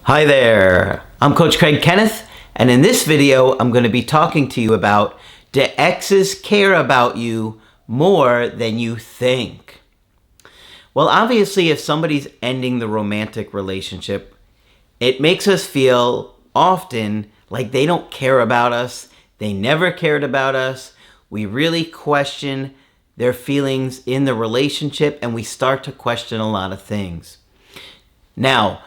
Hi there, I'm Coach Craig Kenneth, and in this video I'm going to be talking to you about, do exes care about you more than you think? Well, obviously if somebody's ending the romantic relationship, it makes us feel often like they don't care about us, they never cared about us. We really question their feelings in the relationship and we start to question a lot of things. Now,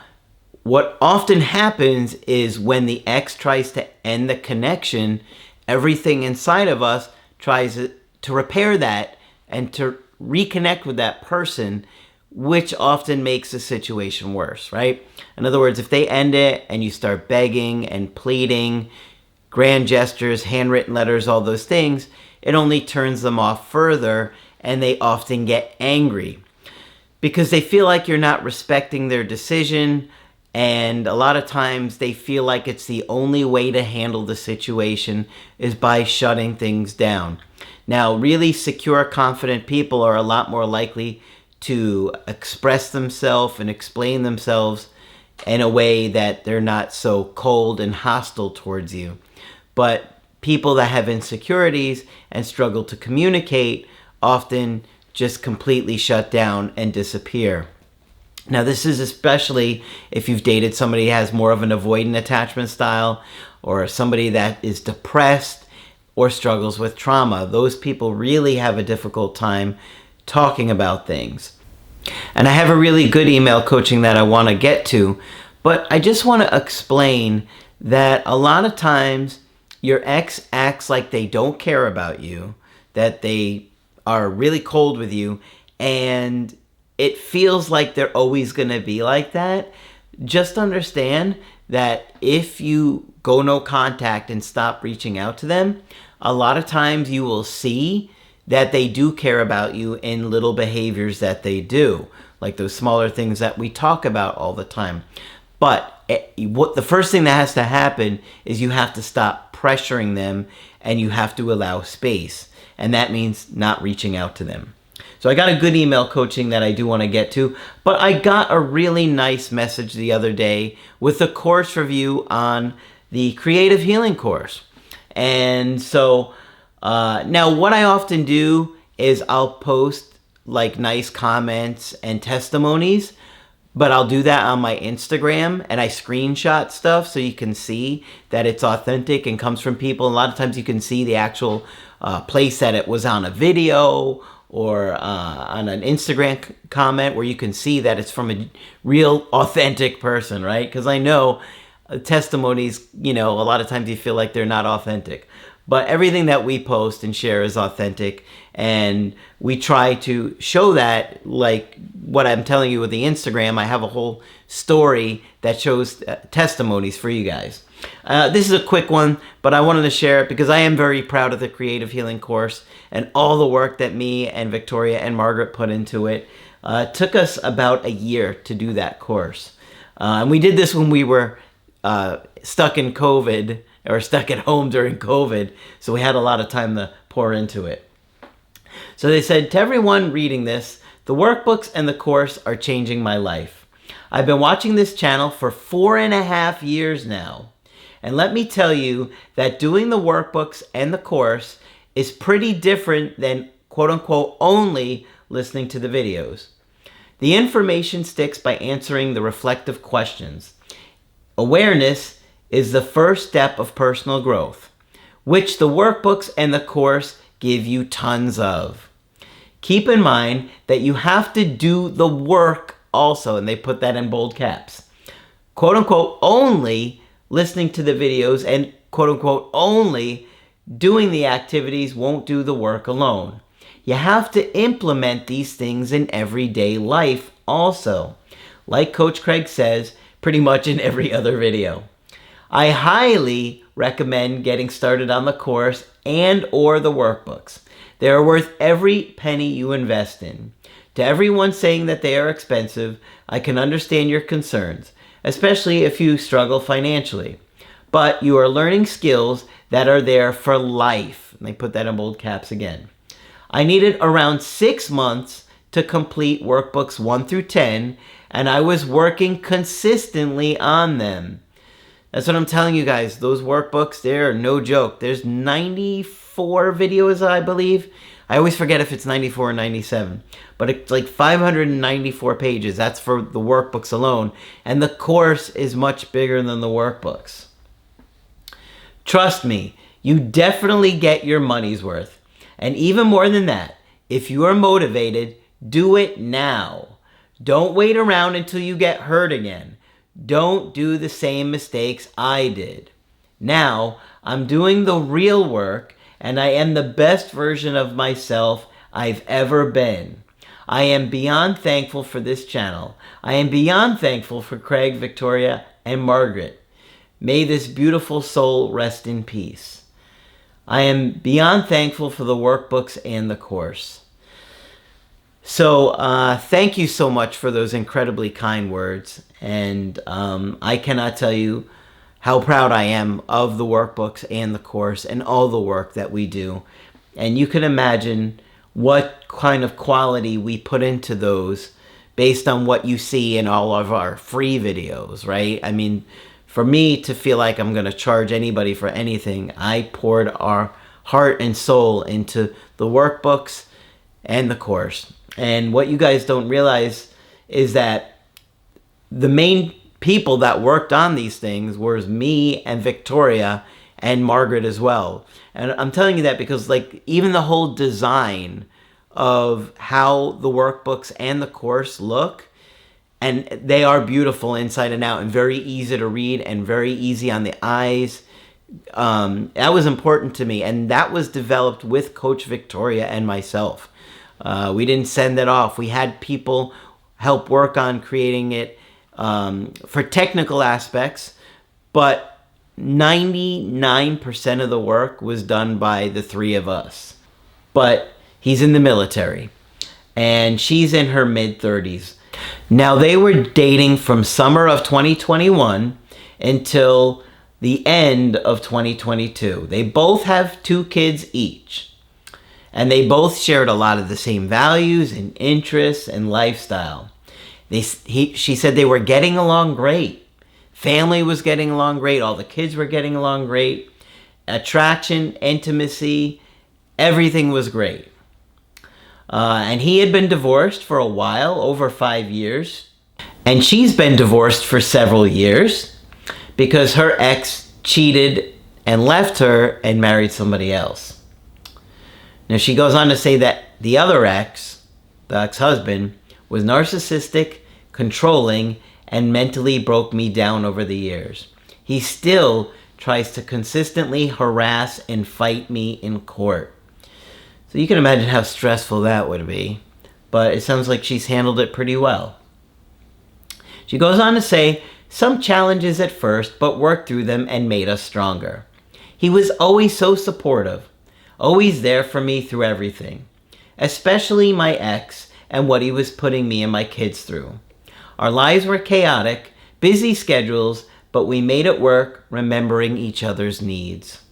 what often happens is when the ex tries to end the connection, everything inside of us tries to repair that and to reconnect with that person, which often makes the situation worse, right? In other words, if they end it and you start begging and pleading, grand gestures, handwritten letters, all those things, it only turns them off further and they often get angry because they feel like you're not respecting their decision. And a lot of times they feel like it's the only way to handle the situation is by shutting things down. Now, really secure, confident people are a lot more likely to express themselves and explain themselves in a way that they're not so cold and hostile towards you. But people that have insecurities and struggle to communicate often just completely shut down and disappear. Now, this is especially if you've dated somebody who has more of an avoidant attachment style or somebody that is depressed or struggles with trauma. Those people really have a difficult time talking about things. And I have a really good email coaching that I want to get to, but I just want to explain that a lot of times your ex acts like they don't care about you, that they are really cold with you, and it feels like they're always going to be like that. Just understand that if you go no contact and stop reaching out to them, a lot of times you will see that they do care about you in little behaviors that they do, like those smaller things that we talk about all the time. But the first thing that has to happen is you have to stop pressuring them and you have to allow space. And that means not reaching out to them. So I got a good email coaching that I do want to get to, but I got a really nice message the other day with a course review on the creative healing course. And so now what I often do is I'll post like nice comments and testimonies, but I'll do that on my Instagram and I screenshot stuff so you can see that it's authentic and comes from people. A lot of times you can see the actual place that it was on a video or on an Instagram comment where you can see that it's from a real authentic person, right? Because I know testimonies, a lot of times you feel like they're not authentic. But everything that we post and share is authentic, and we try to show that, like what I'm telling you with the Instagram. I have a whole story that shows testimonies for you guys. This is a quick one, but I wanted to share it because I am very proud of the Creative Healing course and all the work that me and Victoria and Margaret put into it. It took us about a year to do that course. And we did this when we were stuck in COVID, or stuck at home during COVID, so we had a lot of time to pour into it. So they said, to everyone reading this, the workbooks and the course are changing my life. I've been watching this channel for 4.5 years now. And let me tell you that doing the workbooks and the course is pretty different than quote unquote only listening to the videos. The information sticks by answering the reflective questions. Awareness is the first step of personal growth, which the workbooks and the course give you tons of. Keep in mind that you have to do the work also, and they put that in bold caps. Quote unquote only listening to the videos and quote unquote only doing the activities won't do the work alone. You have to implement these things in everyday life also. Like Coach Craig says pretty much in every other video. I highly recommend getting started on the course and or the workbooks. They are worth every penny you invest in. To everyone saying that they are expensive, I can understand your concerns, especially if you struggle financially. But you are learning skills that are there for life. And they put that in bold caps again. I needed around 6 months to complete workbooks 1 through 10, and I was working consistently on them. That's what I'm telling you guys. Those workbooks, they're no joke. There's 94 videos, I believe. I always forget if it's 94 or 97. But it's like 594 pages. That's for the workbooks alone. And the course is much bigger than the workbooks. Trust me, you definitely get your money's worth. And even more than that, if you are motivated, do it now. Don't wait around until you get hurt again. Don't do the same mistakes I did. Now, I'm doing the real work, and I am the best version of myself I've ever been. I am beyond thankful for this channel. I am beyond thankful for Craig, Victoria, and Margaret. May this beautiful soul rest in peace. I am beyond thankful for the workbooks and the course. So thank you so much for those incredibly kind words. And I cannot tell you how proud I am of the workbooks and the course and all the work that we do. And you can imagine what kind of quality we put into those based on what you see in all of our free videos, right? I mean, for me to feel like I'm going to charge anybody for anything, I poured our heart and soul into the workbooks and the course. And what you guys don't realize is that the main people that worked on these things was me and Victoria and Margaret as well. And I'm telling you that because like even the whole design of how the workbooks and the course look, and they are beautiful inside and out and very easy to read and very easy on the eyes. That was important to me, and that was developed with Coach Victoria and myself. We didn't send it off. We had people help work on creating it for technical aspects, but 99% of the work was done by the three of us. But he's in the military, and she's in her mid-30s. Now, they were dating from summer of 2021 until the end of 2022. They both have 2 kids each. And they both shared a lot of the same values and interests and lifestyle. She said they were getting along great. Family was getting along great. All the kids were getting along great. Attraction, intimacy, everything was great. And he had been divorced for a while, over 5 years. And she's been divorced for several years because her ex cheated and left her and married somebody else. Now, she goes on to say that the other ex, the ex-husband, was narcissistic, controlling, and mentally broke me down over the years. He still tries to consistently harass and fight me in court. So you can imagine how stressful that would be. But it sounds like she's handled it pretty well. She goes on to say, some challenges at first, but worked through them and made us stronger. He was always so supportive. Always there for me through everything, especially my ex and what he was putting me and my kids through. Our lives were chaotic, busy schedules, but we made it work, remembering each other's needs.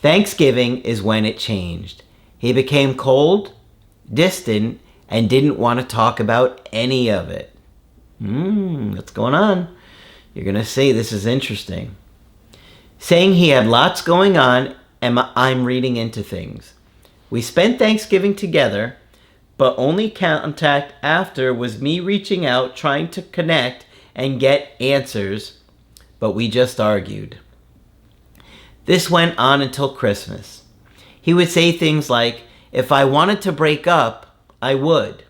Thanksgiving is when it changed. He became cold, distant, and didn't want to talk about any of it. What's going on? You're going to see this is interesting. Saying he had lots going on, and I'm reading into things. We spent Thanksgiving together, but only contact after was me reaching out, trying to connect and get answers, but we just argued. This went on until Christmas. He would say things like, if I wanted to break up, I would.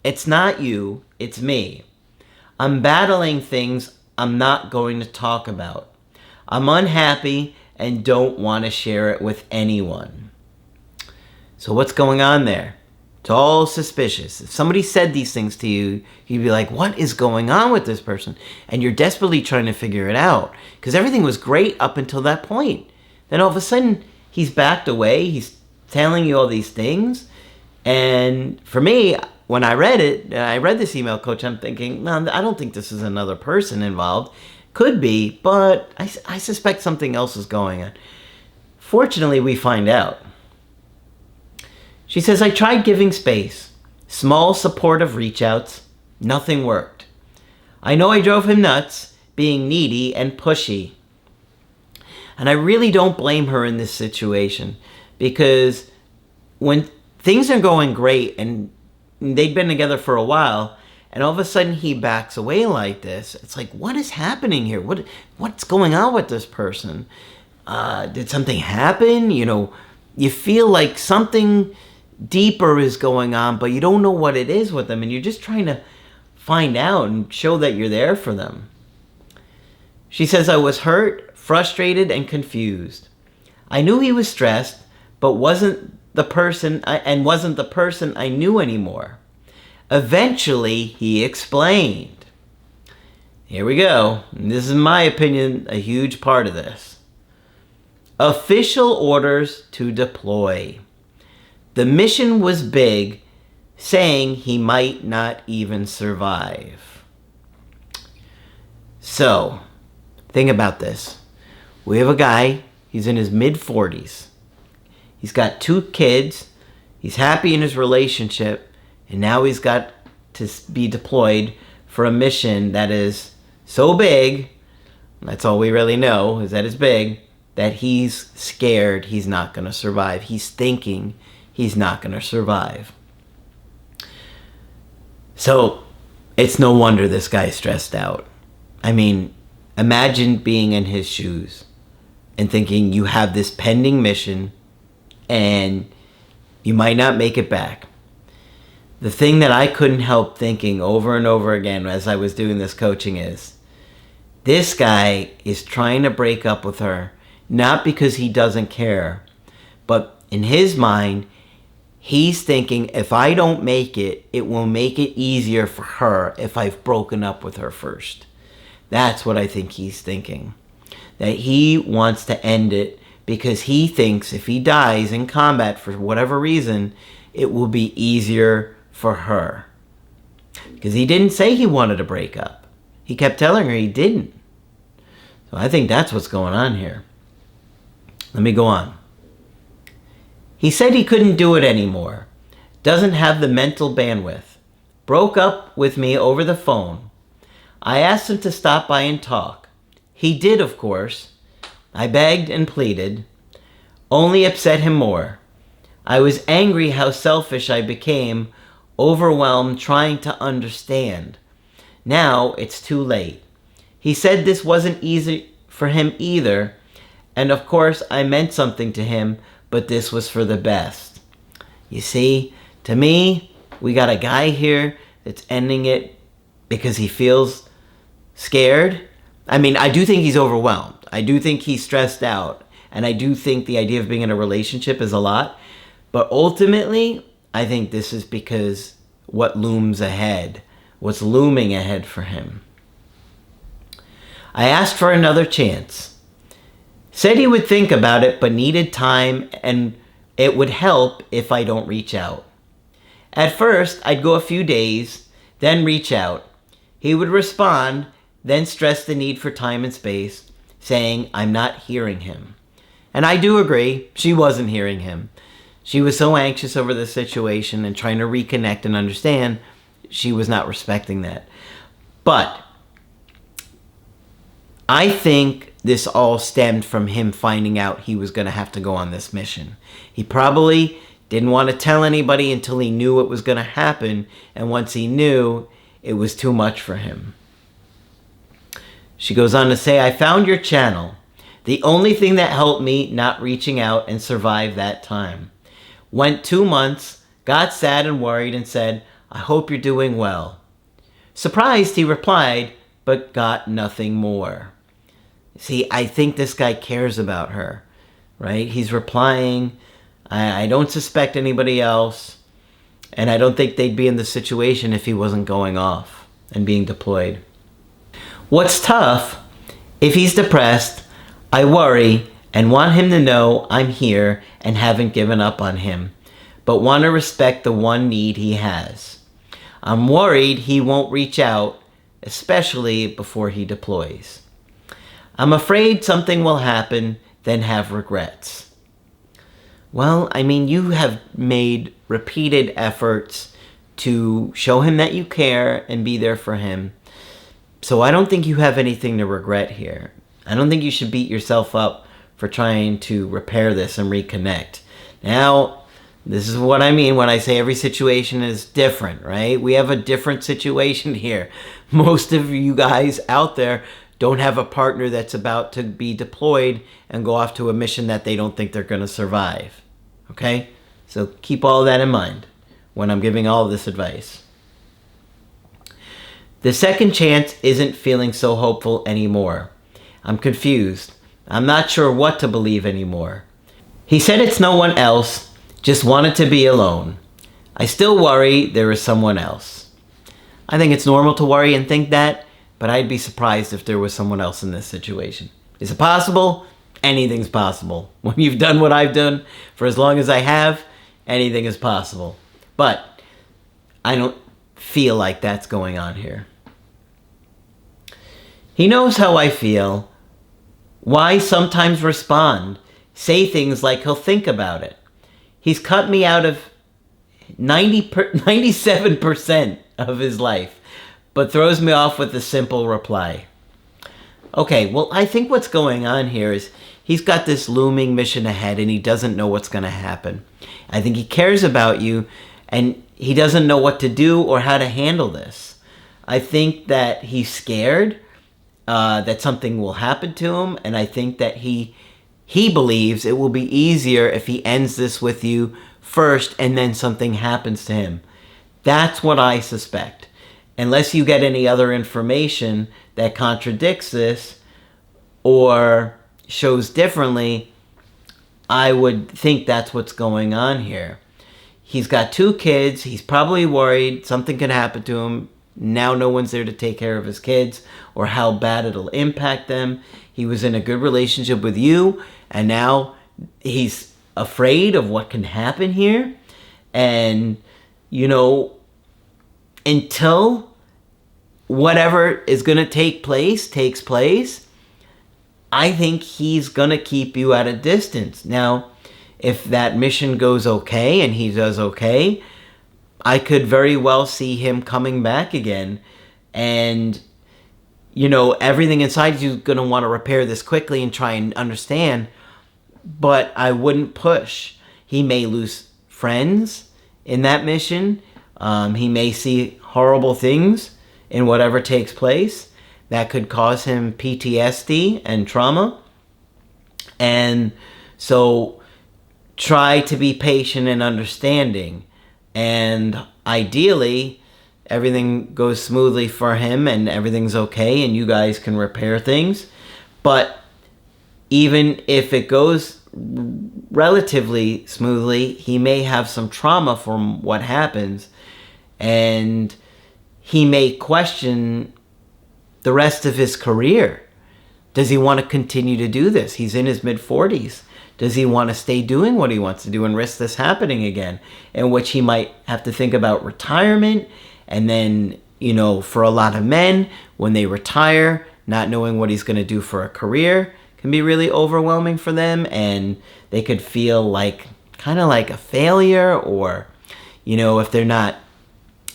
It's not you, it's me. I'm battling things I'm not going to talk about. I'm unhappy and don't want to share it with anyone. So what's going on there? It's all suspicious. If somebody said these things to you, you'd be like, what is going on with this person? And you're desperately trying to figure it out because everything was great up until that point. Then all of a sudden, he's backed away. He's telling you all these things. And for me, when I read it, I read this email, Coach, I'm thinking, no, I don't think this is another person involved. Could be, but I suspect something else is going on. Fortunately, we find out. She says, I tried giving space, Small supportive reach outs, nothing worked. I know I drove him nuts, being needy and pushy. And I really don't blame her in this situation, because when things are going great and they'd been together for a while, and all of a sudden he backs away like this, it's like, what is happening here? What's going on with this person? Did something happen? You feel like something deeper is going on, but you don't know what it is with them, and you're just trying to find out and show that you're there for them. She says, I was hurt, frustrated, and confused. I knew he was stressed, but wasn't the person I knew anymore. Eventually, he explained. Here we go. This is, in my opinion, a huge part of this. Official orders to deploy. The mission was big, saying he might not even survive. So, think about this. We have a guy, he's in his mid-40s. He's got 2 kids, he's happy in his relationship, and now he's got to be deployed for a mission that is so big, that's all we really know, is that it's big, that he's scared he's not going to survive. He's thinking he's not going to survive. So, it's no wonder this guy's stressed out. I mean, imagine being in his shoes and thinking you have this pending mission and you might not make it back. The thing that I couldn't help thinking over and over again as I was doing this coaching is, this guy is trying to break up with her, not because he doesn't care, but in his mind, he's thinking, if I don't make it, it will make it easier for her if I've broken up with her first. That's what I think he's thinking. That he wants to end it because he thinks if he dies in combat for whatever reason, it will be easier for her. Because he didn't say he wanted to break up. He kept telling her he didn't. So I think that's what's going on here. Let me go on. He said he couldn't do it anymore. Doesn't have the mental bandwidth. Broke up with me over the phone. I asked him to stop by and talk. He did, of course. I begged and pleaded. Only upset him more. I was angry how selfish I became, overwhelmed trying to understand. Now it's too late. He said this wasn't easy for him either, and of course I meant something to him, but this was for the best. You see, to me, we got a guy here that's ending it because he feels scared. I mean, I do think he's overwhelmed. I do think he's stressed out. And I do think the idea of being in a relationship is a lot. But ultimately, I think this is because what looms ahead, what's looming ahead for him. I asked for another chance. Said he would think about it, but needed time and it would help if I don't reach out. At first, I'd go a few days, then reach out. He would respond, then stress the need for time and space, saying I'm not hearing him. And I do agree, she wasn't hearing him. She was so anxious over the situation and trying to reconnect and understand, she was not respecting that. But I think this all stemmed from him finding out he was going to have to go on this mission. He probably didn't want to tell anybody until he knew what was going to happen, and once he knew, it was too much for him. She goes on to say, I found your channel. The only thing that helped me not reaching out and survive that time. Went 2 months, got sad and worried and said, I hope you're doing well. Surprised, he replied, but got nothing more. See, I think this guy cares about her, right? He's replying, I don't suspect anybody else, and I don't think they'd be in this situation if he wasn't going off and being deployed. What's tough, if he's depressed, I worry and want him to know I'm here and haven't given up on him, but want to respect the one need he has. I'm worried he won't reach out, especially before he deploys. I'm afraid something will happen, then have regrets. Well, I mean, you have made repeated efforts to show him that you care and be there for him. So I don't think you have anything to regret here. I don't think you should beat yourself up for trying to repair this and reconnect. Now, this is what I mean when I say every situation is different, right? We have a different situation here. Most of you guys out there don't have a partner that's about to be deployed and go off to a mission that they don't think they're going to survive. Okay? So keep all that in mind when I'm giving all of this advice. The second chance isn't feeling so hopeful anymore. I'm confused. I'm not sure what to believe anymore. He said it's no one else, just wanted to be alone. I still worry there is someone else. I think it's normal to worry and think that, but I'd be surprised if there was someone else in this situation. Is it possible? Anything's possible. When you've done what I've done for as long as I have, anything is possible. But I don't feel like that's going on here. He knows how I feel. Why sometimes respond, say things like he'll think about it. He's cut me out of 97% of his life, but throws me off with a simple reply. Okay, well, I think what's going on here is he's got this looming mission ahead and he doesn't know what's going to happen. I think he cares about you and he doesn't know what to do or how to handle this. I think that he's scared that something will happen to him, and I think that he believes it will be easier if he ends this with you first and then something happens to him. That's what I suspect. Unless you get any other information that contradicts this or shows differently, I would think that's what's going on here. He's got 2 kids. He's probably worried something could happen to him. Now no one's there to take care of his kids or how bad it'll impact them. He was in a good relationship with you, and now he's afraid of what can happen here. And, you know, until whatever is going to take place takes place, I think he's going to keep you at a distance. Now, if that mission goes okay and he does okay, I could very well see him coming back again. And, you know, everything inside you is going to want to repair this quickly and try and understand. But I wouldn't push. He may lose friends in that mission. He may see horrible things in whatever takes place that could cause him PTSD and trauma. And so try to be patient and understanding. And ideally, everything goes smoothly for him and everything's okay and you guys can repair things. But even if it goes relatively smoothly, he may have some trauma from what happens, and he may question the rest of his career. Does he want to continue to do this? He's in his mid-40s. Does he want to stay doing what he wants to do and risk this happening again? In which he might have to think about retirement. And then, you know, for a lot of men, when they retire, not knowing what he's going to do for a career can be really overwhelming for them. And they could feel like, kind of like a failure, or, you know, if they're not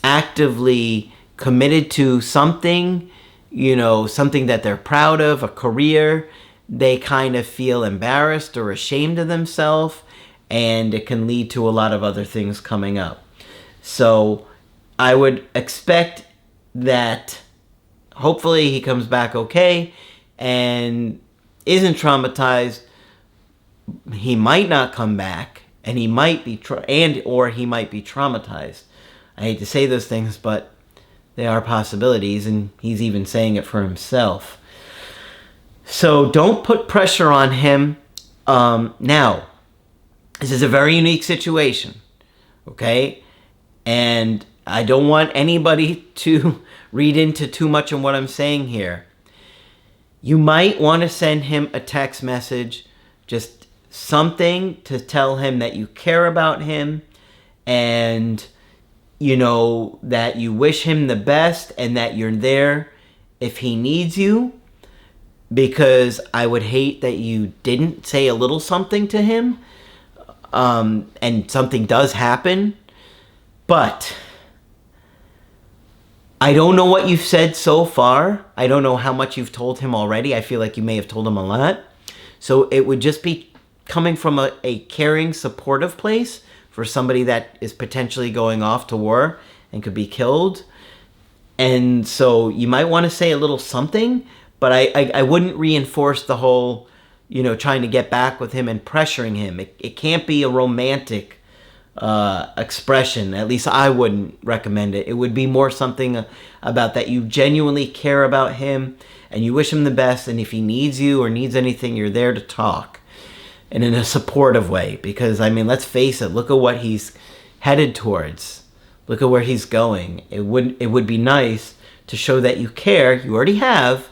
actively committed to something, you know, something that they're proud of, a career, they kind of feel embarrassed or ashamed of themselves, and it can lead to a lot of other things coming up. So I would expect that hopefully he comes back okay and isn't traumatized. He might not come back, and he might be or he might be traumatized. I hate to say those things, but they are possibilities, and he's even saying it for himself. So don't put pressure on him. Now, this is a very unique situation, okay? And I don't want anybody to read into too much of what I'm saying here. You might want to send him a text message, just something to tell him that you care about him and, you know, that you wish him the best and that you're there if he needs you. Because I would hate that you didn't say a little something to him, and something does happen. But I don't know what you've said so far. I don't know how much you've told him already. I feel like you may have told him a lot. So it would just be coming from a caring, supportive place for somebody that is potentially going off to war and could be killed. And so you might want to say a little something, but I wouldn't reinforce the whole, trying to get back with him and pressuring him. It can't be a romantic expression. At least I wouldn't recommend it. It would be more something about that you genuinely care about him and you wish him the best, and if he needs you or needs anything, you're there to talk, and in a supportive way. Because let's face it, look at what he's headed towards. Look at where he's going. It would be nice to show that you care. You already have,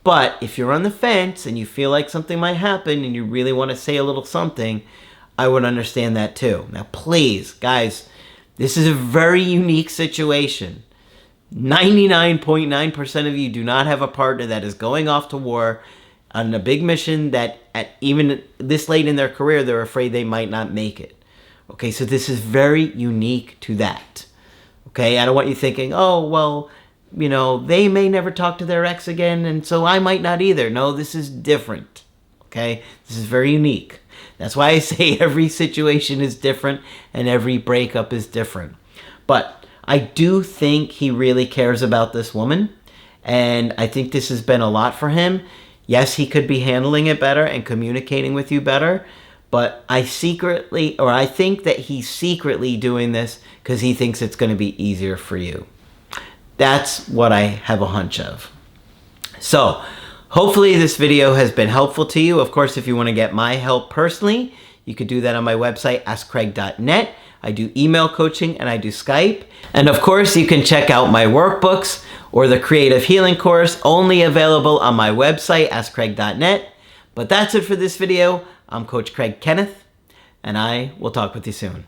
but if you're on the fence and you feel like something might happen and you really want to say a little something, I would understand that too. Now, please, guys, this is a very unique situation. 99.9% of you do not have a partner that is going off to war on a big mission that at even this late in their career, they're afraid they might not make it. Okay, so this is very unique to that. Okay, I don't want you thinking, oh, well, they may never talk to their ex again, and so I might not either. No, this is different. Okay, this is very unique. That's why I say every situation is different and every breakup is different. But I do think he really cares about this woman, and I think this has been a lot for him. Yes, he could be handling it better and communicating with you better, but I think that he's secretly doing this because he thinks it's going to be easier for you. That's what I have a hunch of. So, hopefully this video has been helpful to you. Of course, if you want to get my help personally, you could do that on my website, askcraig.net. I do email coaching and I do Skype. And of course, you can check out my workbooks or the Creative Healing course, only available on my website, askcraig.net. But that's it for this video. I'm Coach Craig Kenneth, and I will talk with you soon.